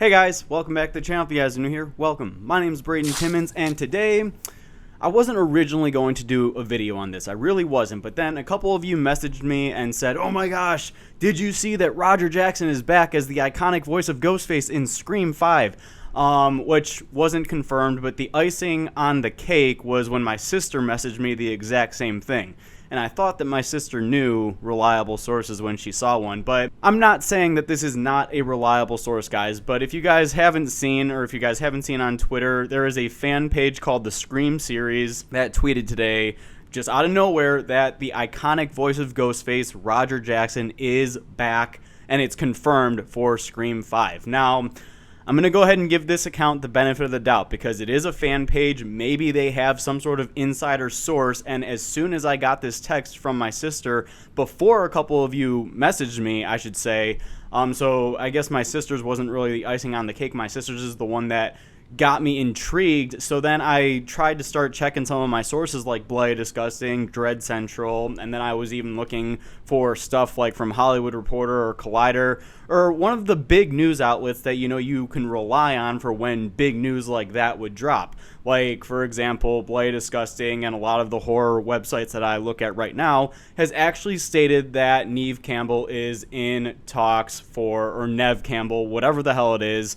Hey guys, welcome back to the channel. If you guys are new here, welcome. My name is Braden Timmons, and today I wasn't originally going to do a video on this. I really wasn't, but then a couple of you messaged me and said, oh my gosh, did you see that Roger Jackson is back as the iconic voice of Ghostface in Scream 5? Which wasn't confirmed, but the icing on the cake was when my sister messaged me the exact same thing. And I thought that my sister knew reliable sources when she saw one, but I'm not saying that this is not a reliable source, guys, but if you guys haven't seen, or if you guys haven't seen on Twitter, there is a fan page called the Scream series that tweeted today, just out of nowhere, that the iconic voice of Ghostface, Roger Jackson, is back, and it's confirmed for Scream 5. Now, I'm going to go ahead and give this account the benefit of the doubt because it is a fan page. Maybe they have some sort of insider source, and as soon as I got this text from my sister, before a couple of you messaged me, I should say, so I guess my sister's wasn't really the icing on the cake. My sister's is the one that got me intrigued. So then I tried to start checking some of my sources like Bloody Disgusting, Dread Central, and then I was even looking for stuff like from Hollywood Reporter or Collider, or one of the big news outlets that you can rely on for when big news like that would drop. Like, for example, Bloody Disgusting and a lot of the horror websites that I look at right now has actually stated that Neve Campbell is in talks for, or Nev Campbell, whatever the hell it is.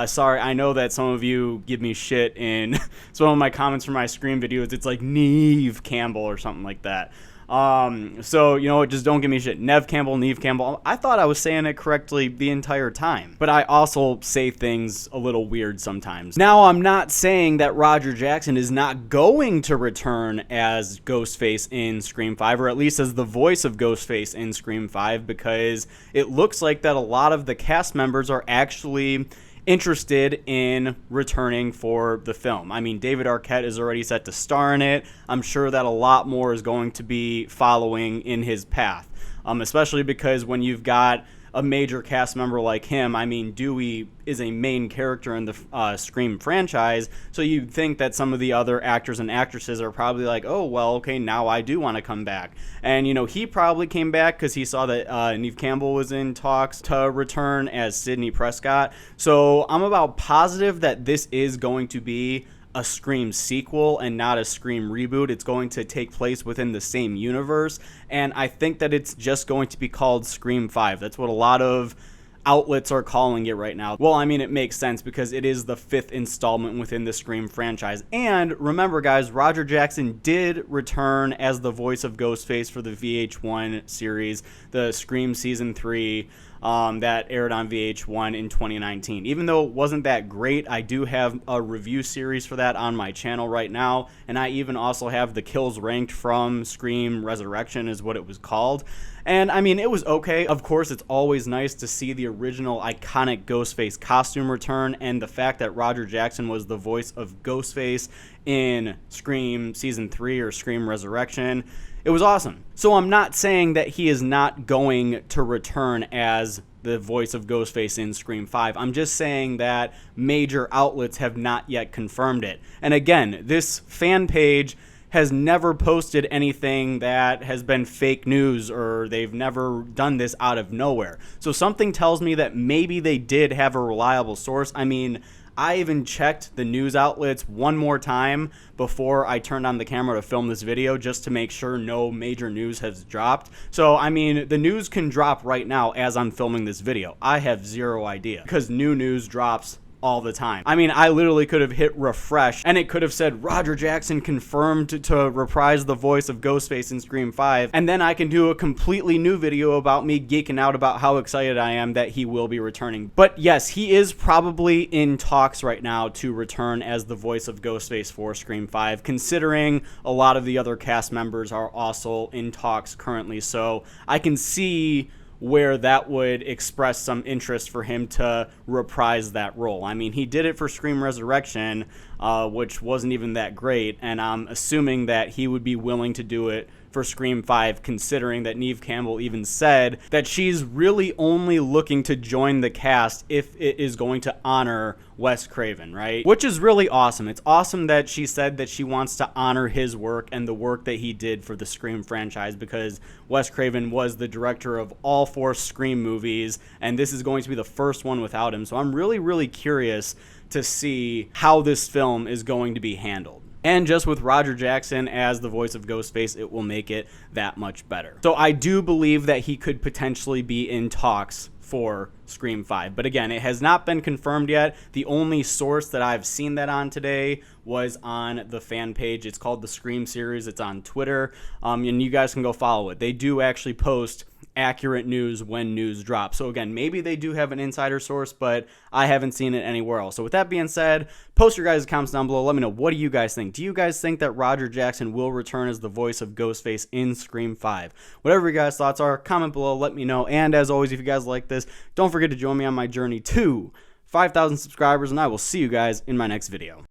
Sorry, I know that some of you give me shit in some of my comments from my Scream videos. It's like Neve Campbell or something like that. So, just don't give me shit. Nev Campbell, Neve Campbell. I thought I was saying it correctly the entire time. But I also say things a little weird sometimes. Now, I'm not saying that Roger Jackson is not going to return as Ghostface in Scream 5, or at least as the voice of Ghostface in Scream 5, because it looks like that a lot of the cast members are actually interested in returning for the film. I mean, David Arquette is already set to star in it. I'm sure that a lot more is going to be following in his path, especially because when you've got a major cast member like him, I mean, Dewey is a main character in the Scream franchise, so you'd think that some of the other actors and actresses are probably like, oh, well, okay, now I do want to come back. And, he probably came back because he saw that Neve Campbell was in talks to return as Sidney Prescott. So I'm about positive that this is going to be a Scream sequel and not a Scream reboot. It's going to take place within the same universe, and I think that it's just going to be called Scream 5. That's what a lot of outlets are calling it right now. Well, I mean, it makes sense because it is the 5th installment within the Scream franchise. And remember, guys, Roger Jackson did return as the voice of Ghostface for the VH1 series, the Scream Season 3, that aired on VH1 in 2019. Even though it wasn't that great, I do have a review series for that on my channel right now, and I even also have the kills ranked from Scream Resurrection is what it was called. And I mean, it was okay. Of course, it's always nice to see the original iconic Ghostface costume return, and the fact that Roger Jackson was the voice of Ghostface in Scream Season 3 or Scream Resurrection, it was awesome. So I'm not saying that he is not going to return as the voice of Ghostface in Scream 5. I'm just saying that major outlets have not yet confirmed it. And again, this fan page has never posted anything that has been fake news, or they've never done this out of nowhere. So something tells me that maybe they did have a reliable source. I mean, I even checked the news outlets one more time before I turned on the camera to film this video just to make sure no major news has dropped. So, I mean, the news can drop right now as I'm filming this video. I have zero idea because new news drops all the time. I mean, I literally could have hit refresh and it could have said Roger Jackson confirmed to reprise the voice of Ghostface in Scream 5, and then I can do a completely new video about me geeking out about how excited I am that he will be returning. But yes, he is probably in talks right now to return as the voice of Ghostface for Scream 5, considering a lot of the other cast members are also in talks currently. So I can see where that would express some interest for him to reprise that role. I mean, he did it for Scream Resurrection, which wasn't even that great, and I'm assuming that he would be willing to do it for Scream 5, considering that Neve Campbell even said that she's really only looking to join the cast if it is going to honor Wes Craven, right? Which is really awesome. It's awesome that she said that she wants to honor his work and the work that he did for the Scream franchise, because Wes Craven was the director of all 4 Scream movies, and this is going to be the first one without him. So I'm really curious to see how this film is going to be handled. And just with Roger Jackson as the voice of Ghostface, it will make it that much better. So I do believe that he could potentially be in talks for Scream 5. But again, it has not been confirmed yet. The only source that I've seen that on today was on the fan page. It's called the Scream Series. It's on Twitter, and you guys can go follow it. They do actually post accurate news when news drops. So again, maybe they do have an insider source, but I haven't seen it anywhere else. So with that being said, post your guys' comments down below. Let me know, what do you guys think? Do you guys think that Roger Jackson will return as the voice of Ghostface in Scream 5? Whatever your guys' thoughts are, comment below, let me know. And as always, if you guys like this, don't forget to join me on my journey to 5,000 subscribers, and I will see you guys in my next video.